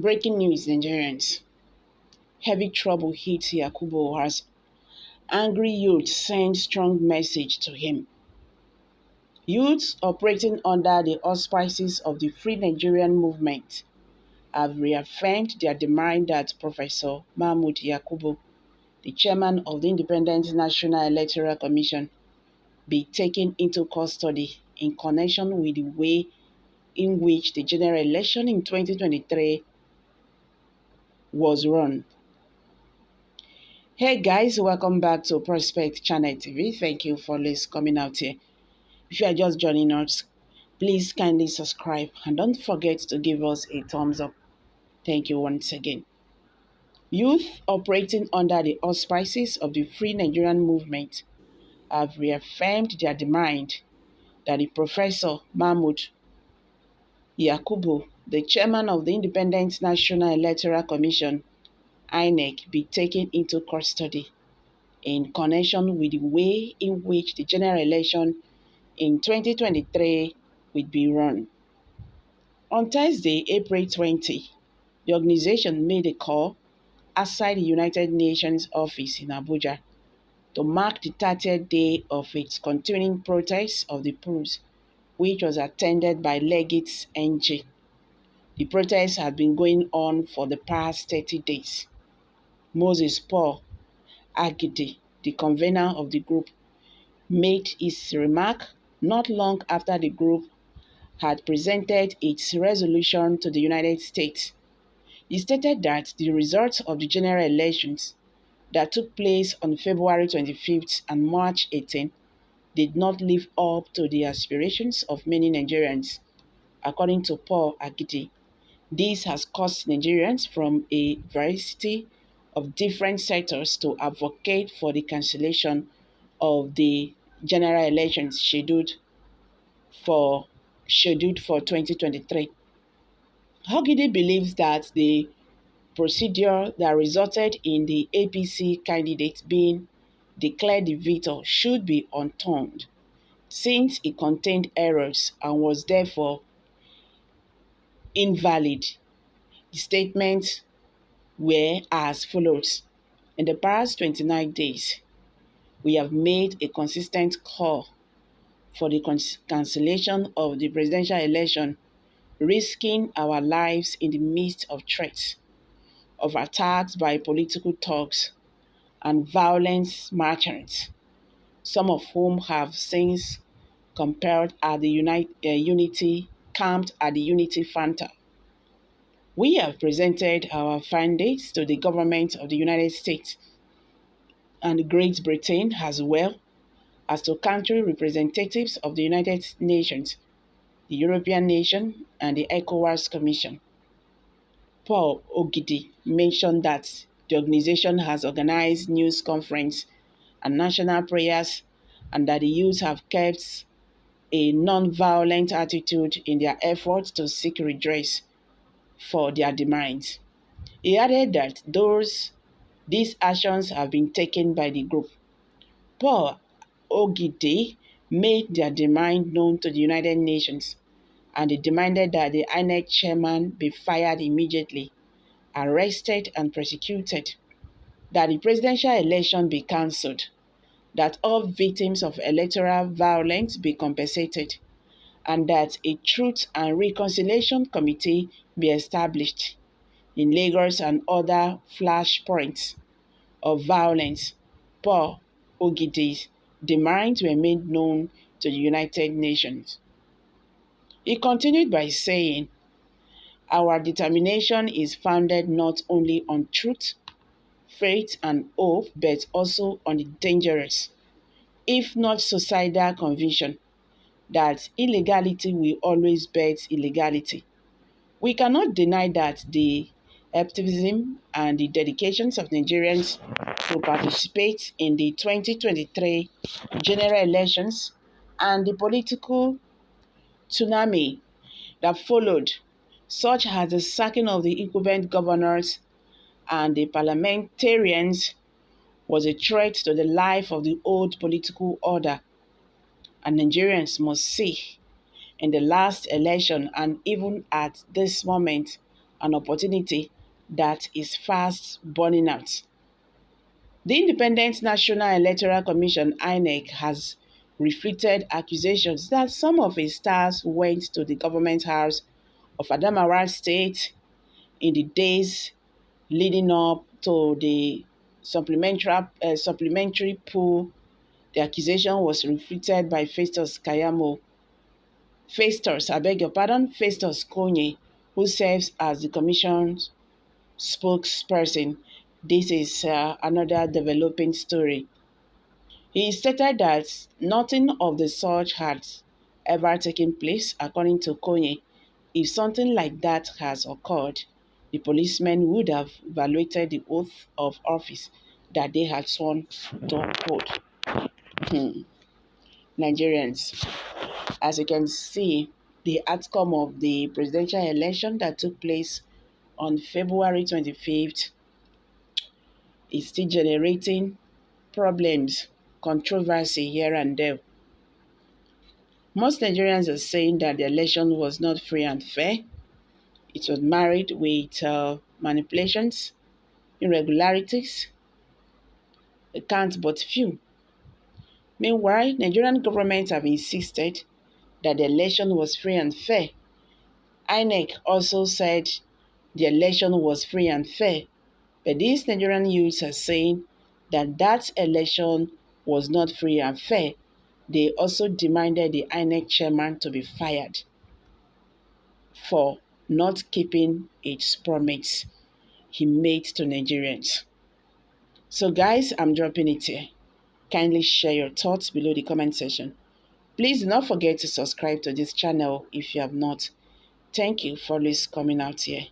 Breaking news, Nigerians. Heavy trouble hits Yakubu as angry youth send strong message to him. Youths operating under the auspices of the Free Nigerian movement have reaffirmed their demand that Professor Mahmood Yakubu, the chairman of the Independent National Electoral Commission, be taken into custody in connection with the way in which the general election in 2023 was run. Hey guys, welcome back to Prospect Channel TV. Thank you for coming out here. If you are just joining us, please kindly subscribe and don't forget to give us a thumbs up. Thank you once again. Youth operating under the auspices of the Free Nigerian movement have reaffirmed their demand that the Professor Mahmood Yakubu, the chairman of the Independent National Electoral Commission, INEC, be taken into custody in connection with the way in which the general election in 2023 will be run. On Thursday, April 20, the organization made a call outside the United Nations office in Abuja to mark the 30th day of its continuing protest of the polls, which was attended by legates ÄNGRY. The protest has been going on for the past 30 days. Moses Paul Agidi, the convener of the group, made his remark not long after the group had presented its resolution to the United States. He stated that the results of the general elections that took place on February 25th and March 18th did not live up to the aspirations of many Nigerians. According to Paul Agidi, this has caused Nigerians from a variety of different sectors to advocate for the cancellation of the general elections scheduled for 2023. Agidi believes that the procedure that resulted in the APC candidate being declared the victor should be unturned, since it contained errors and was therefore invalid. The statements were as follows. In the past 29 days, we have made a consistent call for the cancellation of the presidential election, risking our lives in the midst of threats, of attacks by political thugs and violent merchants, some of whom have since camped at the Unity Fanta. We have presented our findings to the government of the United States and Great Britain, as well as to country representatives of the United Nations, the European Nation, and the ECOWAS Commission. Paul Ogidi mentioned that the organization has organized news conferences and national prayers, and that the youth have kept a non-violent attitude in their efforts to seek redress for their demands. He added that these actions have been taken by the group. Paul Ogidi made their demand known to the United Nations, and they demanded that the INEC chairman be fired immediately, arrested and prosecuted, that the presidential election be cancelled, that all victims of electoral violence be compensated, and that a Truth and Reconciliation Committee be established in Lagos and other flashpoints of violence. Paul Ogidi's demands were made known to the United Nations. He continued by saying, "Our determination is founded not only on truth, faith, and hope, but also on the dangerous, if not suicidal, conviction that illegality will always beat illegality. We cannot deny that the activism and the dedications of Nigerians to participate in the 2023 general elections and the political tsunami that followed, such as the sacking of the incumbent governors and the parliamentarians, was a threat to the life of the old political order. And Nigerians must see in the last election and even at this moment an opportunity that is fast burning out. The Independent National Electoral Commission (INEC) has refuted accusations that some of its staff went to the government house of Adamawa State in the days leading up to the supplementary poll. The accusation was refuted by Festus Konye, who serves as the commission's spokesperson. This is another developing story. He stated that nothing of the sort had ever taken place, according to Konye. If something like that has occurred, the policemen would have violated the oath of office that they had sworn to uphold. Nigerians, as you can see, the outcome of the presidential election that took place on February 25th is still generating problems, controversy here and there. Most Nigerians are saying that the election was not free and fair. It was marred with manipulations, irregularities, they can't but few. Meanwhile, Nigerian government have insisted that the election was free and fair. INEC also said the election was free and fair, but these Nigerian youths are saying that that election was not free and fair. They also demanded the INEC chairman to be fired for not keeping its promise he made to Nigerians. So guys, I'm dropping it here. Kindly share your thoughts below the comment section. Please do not forget to subscribe to this channel if you have not. Thank you for always coming out here.